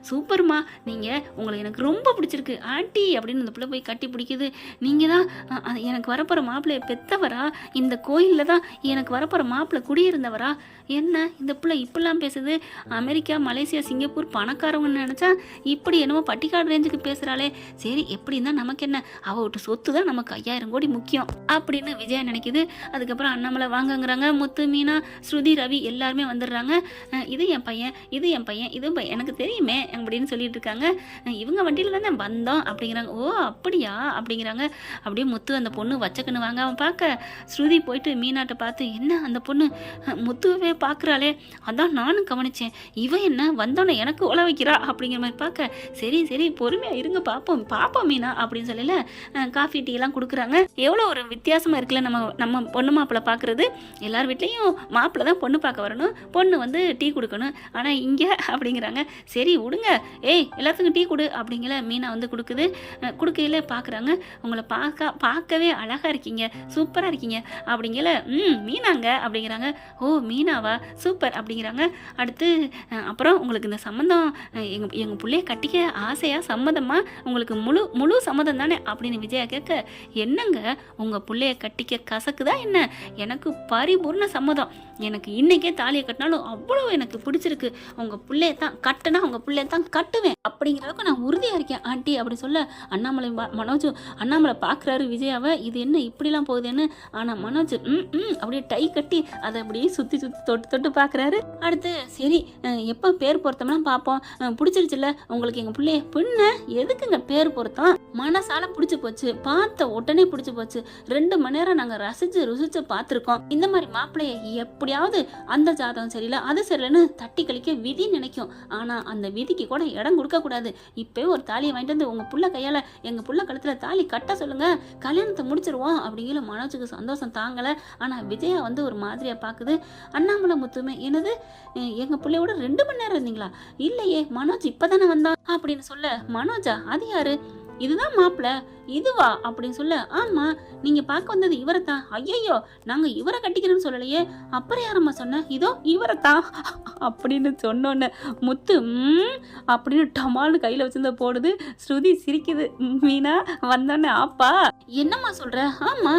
சூப்பர்மா, நீங்கள் உங்களை எனக்கு ரொம்ப பிடிச்சிருக்கு ஆண்டி அப்படின்னு இந்த பிள்ளை போய் கட்டி பிடிக்குது. நீங்கள் தான் எனக்கு வரப்போகிற மாப்பிள்ளையை பெற்றவரா? இந்த கோயிலில் தான் எனக்கு வரப்போகிற மாப்பிள்ளை குடியிருந்தவரா? என்ன இந்த பிள்ளை இப்படிலாம் பேசுது? அமெரிக்கா மலேசியா சிங்கப்பூர் பணக்காரவங்கன்னு நினச்சா இப்படி என்னமோ பட்டிக்காடு ரேஞ்சுக்கு பேசுகிறாளே. சரி எப்படி இருந்தால் நமக்கு என்ன, அவள் விட்டு சொத்து தான் நமக்கு 5,000 கோடி முக்கியம் அப்படின்னு விஜயா நினைக்குது. அதுக்கப்புறம் அண்ணாமலை வாங்கங்கிறாங்க. முத்து, மீனா, ஸ்ருதி, ரவி எல்லாருமே வந்துடுறாங்க. இது என் பையன் இது என் பையன் இது எனக்கு தெரியுமே அப்படின்னு சொல்லிட்டு இருக்காங்க. இவங்க வண்டியில் தானே வந்தோம் அப்படிங்கிறாங்க. ஓ அப்படியா அப்படிங்கிறாங்க. அப்படியே முத்து அந்த பொண்ணு வச்சக்கன்னு வாங்க அவன் பார்க்க, ஸ்ருதி போயிட்டு மீனாட்ட பார்த்து, என்ன அந்த பொண்ணு முத்துவே பார்க்குறாளே, அதான் நானும் கவனித்தேன், இவன் என்ன வந்தோன்னே எனக்கு ஓலை வைக்கிறா அப்படிங்கிற மாதிரி பார்க்க, சரி சரி பொறுமையாக இருங்க பார்ப்போம் பார்ப்போம் மீனா அப்படின்னு சொல்லல. காஃபி டீ எல்லாம் கொடுக்குறாங்க. எவ்வளோ ஒரு வித்தியாசமாக இருக்குல்ல நம்ம பொண்ணு மாப்பிள்ளை பார்க்குறது. எல்லார் வீட்லேயும் மாப்பிள்ளை தான் பொண்ணு பார்க்க வரணும், பொண்ணு வந்து டீ கொடுக்கணும். ஆனால் இங்கே அப்படிங்கிறாங்க. சரி விடுங்க, ஏய் எல்லாத்துக்கும் டீ கொடு அப்படிங்கிற மீனா வந்து கொடுக்குது. கொடுக்கையில் பார்க்குறாங்க. உங்களை பார்க்கவே அழகாக இருக்கீங்க, சூப்பராக இருக்கீங்க அப்படிங்கிற. மீனாங்க அப்படிங்கிறாங்க. ஓ மீனாவா, சூப்பர் அப்படிங்கிறாங்க. அடுத்து அப்புறம் உங்களுக்கு இந்த சம்மந்தம் எங்கள் பிள்ளைய கட்டிக்க ஆசையா, சம்மதமா உங்களுக்கு முழு சம்மதம் தானே அப்படின்னு விஜயா கேட்க, என்னங்க உங்கள் பிள்ளைய கட்டிக்க கசக்குதா என்ன? எனக்கு பரிபூர்ண சம்மதம். எனக்கு இன்னைக்கே தாலியை கட்டினாலும் அவ்வளோ எனக்கு பிடிச்சிருக்கு. உங்கள் பிள்ளைய தான் கட்டினா உங்கள் பிள்ளைய தான் கட்டுவேன் அப்படிங்கிறதுக்கு நான் உறுதியாக இருக்கேன் ஆண்டி அப்படி சொல்ல, அண்ணாமலை பார்க்குறாரு விஜயாவை, இது என்ன இப்படிலாம் போகுதுன்னு. ஆனால் மனோஜ் அப்படியே டை கட்டி அதை அப்படியே சுற்றி தொட்டு பார்க்குறாரு. அடுத்து சரி எப்போ பேர் பொருத்தம்லாம் பார்ப்போம், பிடிச்சிருச்சுல்ல உங்களுக்கு எங்கள் பிள்ளைய? பின்ன எதுக்குங்க பேர் பொருத்தம், மனசால பிடிச்சி போச்சு, பார்த்த உடனே பிடிச்சி போச்சு. 2 மணி நேரம் நாங்கள் ருசிச்சு பார்த்துருக்கோம். இந்த மாதிரி மாப்பிள்ளைய எப்படியாவது அந்த ஜாதகம் சரியில்லை அது சரியில்லைன்னு தட்டி கழிக்க விதி நினைக்கும். ஆனால் அந்த விதிக்கு கூட இடம் கொடுக்கக்கூடாது. இப்போவே ஒரு தாலியை வாங்கிட்டு வந்து உங்கள் புள்ள கையால் எங்கள் புள்ள கழுத்தில் தாலி கட்ட சொல்லுங்க, கல்யாணத்தை முடிச்சிருவோம் அப்படிங்கிற மனோஜுக்கு சந்தோஷம் தாங்கலை. ஆனால் விஜயா வந்து ஒரு மாதிரியாக பார்க்குது. அண்ணாமலை முத்துமே, என்னது எங்கள் பிள்ளையோட 2 மணி நேரம் இருந்தீங்களா? இல்லையே மனோஜ் இப்போ தானே வந்தான் அப்படின்னு சொல்ல, மனோஜா அது யாரு? இதுதான் மாப்பிள்ளை, இதுவா அப்படின்னு சொல்ல, ஆமா நீங்க பார்க்க வந்தது இவரைத்தான். ஐயையோ நாங்க இவரை கட்டிக்கிறேன்னு சொல்லலையே, அப்புறம் யாரம்மா சொன்ன, இதோ இவரைத்தான் அப்படின்னு சொன்னோன்னே முத்து அப்படின்னு டமால்னு கையில வச்சிருந்த போடுது. ஸ்ருதி சிரிக்குது. மீனா வந்தோடனே, ஆப்பா என்னம்மா சொல்ற, ஆமா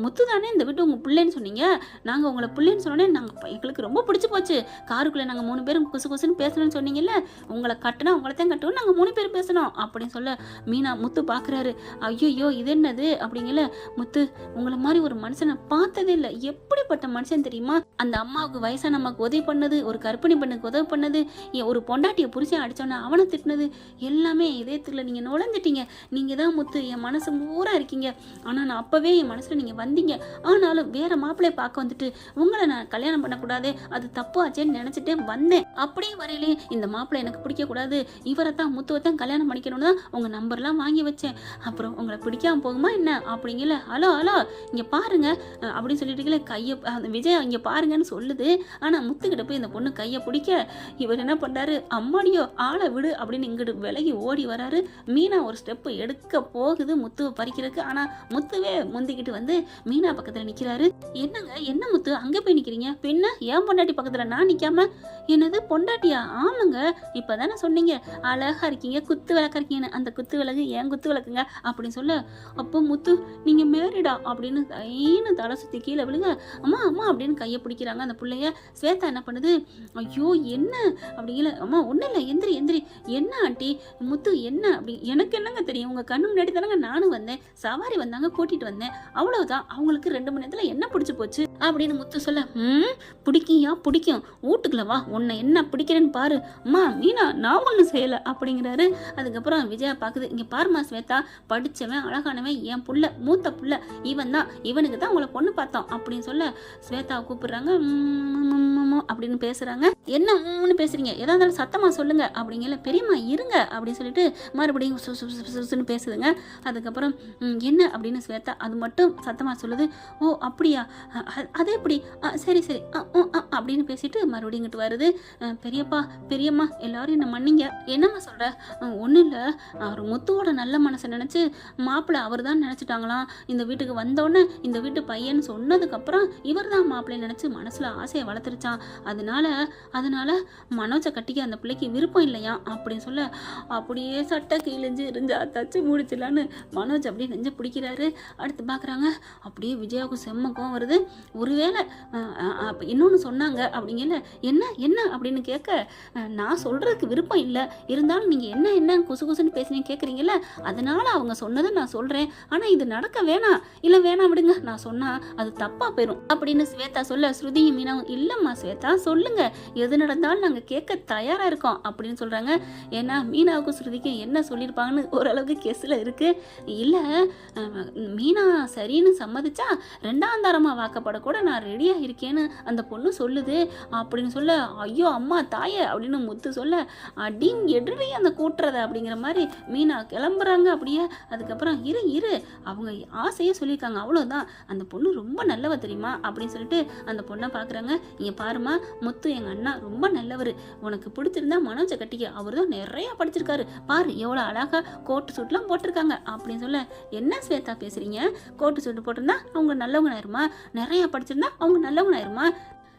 முத்து தானே இந்த வீட்டு உங்க பிள்ளைன்னு சொன்னீங்க, நாங்க உங்களை பிள்ளைன்னு சொன்னோன்னே எங்களுக்கு ரொம்ப பிடிச்சி போச்சு, காருக்குள்ள நாங்க 3 பேரும் குசு குசுன்னு பேசணும்னு சொன்னீங்கல்ல, உங்களை கட்டுனா உங்களைத்தான் கட்டுவோம், நாங்க 3 பேரும் பேசணும் அப்படின்னு சொல்ல மீனா முத்து பாக்குறாரு. ஐயோ இது என்னது அப்படிங்கல. முத்து உங்களை மாதிரி ஒரு மனுஷனை பார்த்ததே இல்லை, எப்படிப்பட்ட மனுஷன் தெரியுமா, அந்த அம்மாவுக்கு வயசான அம்மாவுக்கு உதவி பண்ணது, ஒரு கர்ப்பிணி பெண்ணுக்கு உதவி பண்ணது, ஒரு பொண்டாட்டியை புரிச்சு அடிச்சோன்னா அவனை திட்டினது, எல்லாமே இதயத்துல நீங்க நுழைஞ்சிட்டீங்க. நீங்க தான் முத்து என் மனசு பூரா இருக்கீங்க. ஆனா நான் அப்பவே என் மனசுல நீங்க வந்தீங்க, ஆனாலும் வேற மாப்பிள்ளைய பார்க்க வந்துட்டு உங்களை நான் கல்யாணம் பண்ணக்கூடாது, அது தப்பு ஆச்சேன்னு நினைச்சிட்டே வந்தேன். அப்படியே வரையிலே இந்த மாப்பிள்ளை எனக்கு பிடிக்க கூடாது, இவரைத்தான் முத்துவத்தான் கல்யாணம் பண்ணிக்கணும்னு தான் உங்க நம்பர்லாம் வாங்கி வச்சேன். அப்புறம் உங்களை பிடிக்காம போகுமா என்ன அப்படிங்கல. ஹலோ இங்க பாருங்க அப்படின்னு சொல்லிட்டு கையை விஜய் இங்க பாருங்கன்னு சொல்லுது. ஆனா முத்துக்கிட்ட போய் இந்த பொண்ணு கையை பிடிக்க இவர் என்ன பண்றாரு, அம்மாடியோ ஆளை விடு அப்படின்னு இங்கிட்டு விலகி ஓடி வராரு. மீனா ஒரு ஸ்டெப் எடுக்க போகுது முத்துவை பறிக்கிறதுக்கு. ஆனா முத்துவே முந்திக்கிட்டு வந்து மீனா பக்கத்துல நிக்கிறாரு. என்னங்க என்ன முத்து அங்க போய் நிக்கிறீங்க, பின்ன ஏன் பொண்டாட்டி பக்கத்துல நான் நிக்காம, என்னது பொண்டாட்டியா, ஆமாங்க இப்பதானே சொன்னீங்க அழகா இருக்கீங்க குத்து விளக்கா இருக்கீங்கன்னு, அந்த குத்து விளக்கு ஏன் குத்து விளக்குங்க அப்படின்னு சொல்ல, அப்போ முத்து நீங்க மேரிடா அப்படின்னு தைன்னு தலை சுத்தி கீழே விழுங்க. அம்மா அம்மா அப்படின்னு கையை பிடிக்கிறாங்க அந்த பிள்ளைய. ஸ்வேதா என்ன பண்ணுது, ஐயோ என்ன அப்படிங்கல. அம்மா ஒன்றும் இல்லை, எந்திரி எந்திரி. என்ன ஆண்டி முத்து என்ன அப்படி, எனக்கு என்னங்க தெரியும், உங்க கண்ணு முன்னாடி தானங்க நானும் வந்தேன், சவாரி வந்தாங்க கூட்டிட்டு வந்தேன், அவ்வளவுதான், அவங்களுக்கு 2 மணி நேரத்துல என்ன பிடிச்சு போச்சு அப்படின்னு முத்து சொல்ல, பிடிக்கியா பிடிக்கும், வீட்டுக்குள்ள வா உன்னை என்ன பிடிக்கிறேன்னு பாரு. அம்மா மீனா நான் ஒன்றும் செய்யலை அப்படிங்கிறாரு. அதுக்கப்புறம் விஜயா பார்க்குது, இங்கே பாருமா ஸ்வேதா, படித்தவன் அழகானவன் என் புள்ள, மூத்த புள்ள, இவன் தான், இவனுக்கு தான் உங்களை பொண்ணு பார்த்தோம் அப்படின்னு சொல்ல ஸ்வேதாவை கூப்பிடுறாங்க. அப்படின்னு பேசுறாங்க. என்ன பேசுறீங்க, எதா இருந்தாலும் சத்தமா சொல்லுங்க அப்படிங்கல. பெரியம்மா இருங்க அப்படின்னு சொல்லிட்டு மறுபடியும் சுசுன்னு பேசுதுங்க. அதுக்கப்புறம் என்ன அப்படின்னு ஸ்வேதா அது மட்டும் சத்தமா சொல்லுது. ஓ அப்படியா, அது எப்படி, சரி சரி அப்படின்னு பேசிட்டு மறுபடியும் இங்கிட்டு வருது. பெரியப்பா பெரியம்மா எல்லாரும் என்ன மன்னிங்க. என்னம்மா சொல்ற, ஒன்றும் இல்லை, அவர் முத்துவோட நல்ல மனசை நினச்சி மாப்பிள்ளை அவர் தான் நினச்சிட்டாங்களாம். இந்த வீட்டுக்கு வந்தோடனே இந்த வீட்டு பையன் சொன்னதுக்கப்புறம் இவர் தான் மாப்பிள்ளை நினச்சி மனசில் ஆசையை வளர்த்துருச்சான். அதனால மனோஜை கட்டிக்க அந்த பிள்ளைக்கு விருப்பம் இல்லையா அப்படின்னு சொல்ல, அப்படியே சட்டை கிழிஞ்சு இருந்தா தச்சு முடிச்சிடலான்னு மனோஜ் அப்படியே நெஞ்ச பிடிக்கிறாரு. அடுத்து பார்க்குறாங்க, அப்படியே விஜயாவுக்கு செம்மக்கம் வருது. ஒருவேளை இன்னொன்று சொன்னாங்க அப்படிங்கல. என்ன அப்படின்னு கேட்க, நான் சொல்கிறதுக்கு விருப்பம் இல்லை, இருந்தாலும் நீங்கள் என்ன குசு குசுன்னு பேசுனீங்க கேட்குறீங்கல்ல, அதனால் அவங்க சொன்னதை நான் சொல்கிறேன், ஆனால் இது நடக்க வேணாம், இல்லை வேணாம் விடுங்க, நான் சொன்னால் அது தப்பாக போயிடும் அப்படின்னு ஸ்வேதா சொல்ல, ஸ்ருதியும் மீனாவும் இல்லைம்மா ஸ்வேதா சொல்லுங்க, எது நடந்தாலும் நாங்கள் கேட்க தயாராக இருக்கோம் அப்படின்னு சொல்கிறாங்க. ஏன்னா மீனாவுக்கும் ஸ்ருதிக்கும் என்ன சொல்லியிருப்பாங்கன்னு ஓரளவுக்கு கெஸில் இருக்குது. இல்லை மீனா சரின்னு சம்மதிச்சா 2ஆம் தாரமாக வாக்கப்படக்கூட நான் ரெடியாக இருக்கேன்னு அந்த பொண்ணு சொல்லுது அப்படின்னு சொல்ல, ஐயோ அம்மா தாயே அப்படின்னு முத்து சொல்ல, அடியும் எதிரி அந்த கூட்டுறத அப்படிங்கிற மாதிரி மீனா கிளம்புறாங்க. அப்படியே அதுக்கப்புறம் இரு அவங்க ஆசையே சொல்லியிருக்காங்க, அவ்வளோதான், அந்த பொண்ணு ரொம்ப நல்லவ தெரியுமா அப்படின்னு சொல்லிட்டு அந்த பொண்ணை பார்க்குறாங்க. இங்கே பாருமா முத்து எங்கள் அண்ணா ரொம்ப நல்லவர், உனக்கு பிடிச்சிருந்தா மனோஜை கட்டிக்க, அவர் தான் நிறையா படிச்சிருக்காரு, பாரு எவ்வளோ அழகாக கோட்டு சூட்லாம் போட்டிருக்காங்க அப்படின்னு சொல்ல, என்ன ஸ்வேதா பேசுகிறீங்க, கோட்டு சூட்டு போட்டிருந்தா அவங்க நல்லவங்க ஆயிருமா, நிறையா படிச்சிருந்தா அவங்க நல்லவங்க ஆயிருமா,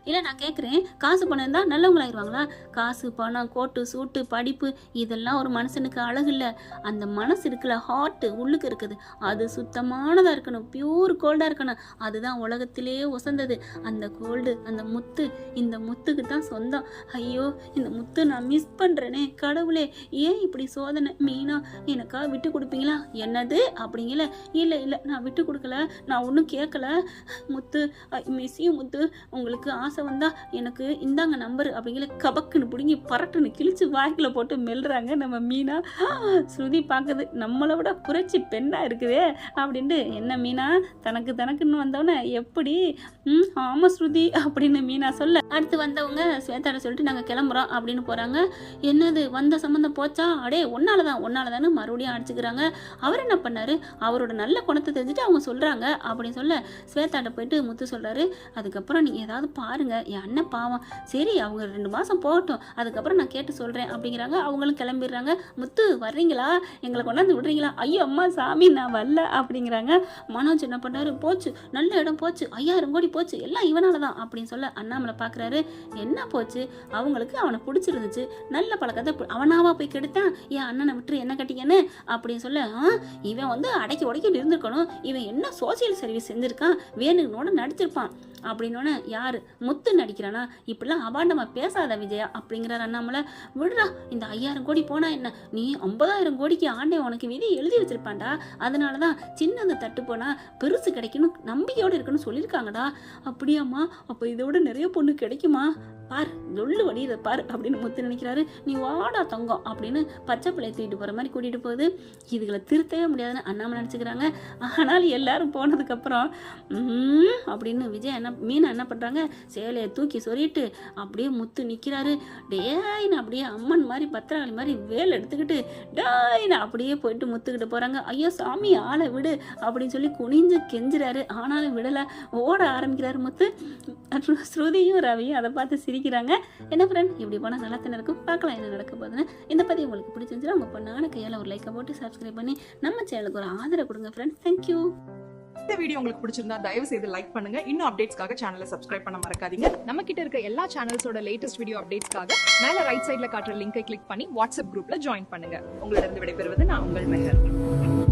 இல்லை நான் கேட்குறேன் காசு பணம் இருந்தால் நல்லவங்களாயிருவாங்களா, காசு பணம் கோட்டு சூட்டு படிப்பு இதெல்லாம் ஒரு மனுஷனுக்கு அழகு இல்லை, அந்த மனசு இருக்குல்ல ஹார்ட்டு உள்ளுக்கு இருக்குது அது சுத்தமானதாக இருக்கணும், பியூர் கோல்டாக இருக்கணும், அதுதான் உலகத்திலே உசந்தது, அந்த கோல்டு அந்த முத்து இந்த முத்துக்கு தான் சொந்தம். ஐயோ இந்த முத்து நான் மிஸ் பண்ணுறேனே கடவுளே, ஏன் இப்படி சோதனை, மீனா எனக்கா விட்டு கொடுப்பீங்களா, என்னது அப்படிங்கல. இல்லை நான் விட்டு கொடுக்கல, நான் ஒன்றும் கேட்கல முத்து, மிஸ்ஸியும் முத்து, உங்களுக்கு ஆசை வந்தா எனக்கு இந்தாங்க நம்பர் அப்படிங்கிற கபக்குன்னு பிடுங்கி பரட்டுன்னு கிழிச்சு வாய்க்கில் போட்டு மெல்றாங்க நம்ம மீனா. ஸ்ருதி பார்க்குது, நம்மளை விட புரட்சி பெண்ணா இருக்குதே அப்படின்ட்டு, என்ன மீனா தனக்குன்னு வந்தவொடனே எப்படி, ஆமாம் ஸ்ருதி அப்படின்னு மீனா சொல்ல, அடுத்து வந்தவங்க ஸ்வேதாட்ட சொல்லிட்டு நாங்கள் கிளம்புறோம் அப்படின்னு போகிறாங்க. என்னது வந்த சம்மந்தம் போச்சா, அடே ஒன்னாலதான்னு மறுபடியும் அடிச்சுக்கிறாங்க. அவர் என்ன பண்ணாரு, அவரோட நல்ல குணத்தை தெரிஞ்சுட்டு அவங்க சொல்கிறாங்க அப்படின்னு சொல்ல ஸ்வேதாட்ட போயிட்டு முத்து சொல்கிறாரு, அதுக்கப்புறம் நீங்கள் ஏதாவது பாருங்க விட்டுருங்க, என் அண்ணன் பாவம், சரி அவங்க 2 மாதம் போகட்டும், அதுக்கப்புறம் நான் கேட்டு சொல்கிறேன் அப்படிங்கிறாங்க. அவங்களும் கிளம்பிடுறாங்க. முத்து வர்றீங்களா, எங்களை கொண்டாந்து விடுறீங்களா? ஐயோ அம்மா சாமி நான் வரல அப்படிங்கிறாங்க. மனோஜ் என்ன பண்ணாரு, போச்சு நல்ல இடம் போச்சு, 5000 கோடி போச்சு, எல்லாம் இவனால தான் அப்படின்னு சொல்ல அண்ணாமலை பார்க்குறாரு. என்ன போச்சு, அவங்களுக்கு அவனை பிடிச்சிருந்துச்சு, நல்ல பழக்கத்தை அவனாவா போய் கெடுத்தான், என் அண்ணனை விட்டு என்ன கட்டிங்கன்னு அப்படின்னு சொல்ல, இவன் வந்து அடக்கி உடைக்கிட்டு இருந்திருக்கணும், இவன் என்ன சோசியல் சர்வீஸ் செஞ்சுருக்கான், வேணுனோட நடிச்சிருப்பான் அப்படின்னோடனே யாரு முத்து நடிக்கிறானா, இப்படிலாம் அபாண்டமாக பேசாத விஜயா அப்படிங்கிறார் அண்ணாமலை. விடுறா, இந்த 5000 கோடி போனா என்ன, நீ 50,000 கோடிக்கு ஆண்டே உனக்கு விதி எழுதி வச்சிருப்பான்டா, அதனால தான் சின்னது தட்டு போனா பெருசு கிடைக்கணும் நம்பிக்கையோடு இருக்குன்னு சொல்லியிருக்காங்கடா. அப்படியாம்மா, அப்போ இதை விட நிறைய பொண்ணு கிடைக்குமா, பார் சொல்லு வடி இதை பார் அப்படின்னு முத்து நினைக்கிறாரு. நீ வாடா தங்கம் அப்படின்னு பச்சை பிள்ளையை தூக்கிட்டு போகிற மாதிரி கூட்டிகிட்டு போகுது. இதுகளை திருத்தவே முடியாதுன்னு அண்ணாமலை நினச்சிக்கிறாங்க. ஆனால் எல்லாரும் போனதுக்கப்புறம் அப்படின்னு விஜய் மீனா என்ன பண்ணுறாங்க, சேலையை தூக்கி சொறிட்டு அப்படியே முத்து நிற்கிறாரு. டேய்னு அப்படியே அம்மன் மாதிரி பத்திரகாளி மாதிரி வேலை எடுத்துக்கிட்டு டேய்னு அப்படியே போயிட்டு முத்துக்கிட்டு போகிறாங்க. ஐயோ சாமி ஆளை விடு அப்படின்னு சொல்லி குனிஞ்சு கெஞ்சுறாரு. ஆனாலும் விடலை, ஓட ஆரம்பிக்கிறாரு முத்து. ஸ்ருதியும் ரவியும் அதை பார்த்து சிரிக்கிறாங்க. என்ன ஃப்ரெண்ட், இப்படி போனால் நல்லா தானே இருக்கும், பார்க்கலாம் என்ன நடக்க போகுதுன்னு. இந்த பதிவு உங்களுக்கு பிடிச்சிருந்துச்சுன்னா உங்கள் பொண்ணான கையால் ஒரு லைக்கை போட்டு சப்ஸ்கிரைப் பண்ணி நம்ம சேனலுக்கு ஒரு ஆதரவு கொடுங்க ஃப்ரெண்ட்ஸ். தேங்க்யூ. இந்த வீடியோ உங்களுக்கு பிடிச்சிருந்தா தயவு செய்து லைக் பண்ணுங்க. இன்னும் அப்டேட்ஸ்க்காக சேனலை சப்ஸ்கிரைப் பண்ண மறக்காதீங்க. நம்ம கிட்ட இருக்க எல்லா சேனல்ஸோட லேட்டஸ்ட் வீடியோ அப்டேட்ஸ்க்காக மேல ரைட் சைடுல காட்டுற லிங்கை கிளிக் பண்ணி வாட்ஸ்அப் குரூப்ல ஜாயின் பண்ணுங்க. உங்களிடம் விடைபெறுவது நான் உங்கள் மெஹர்.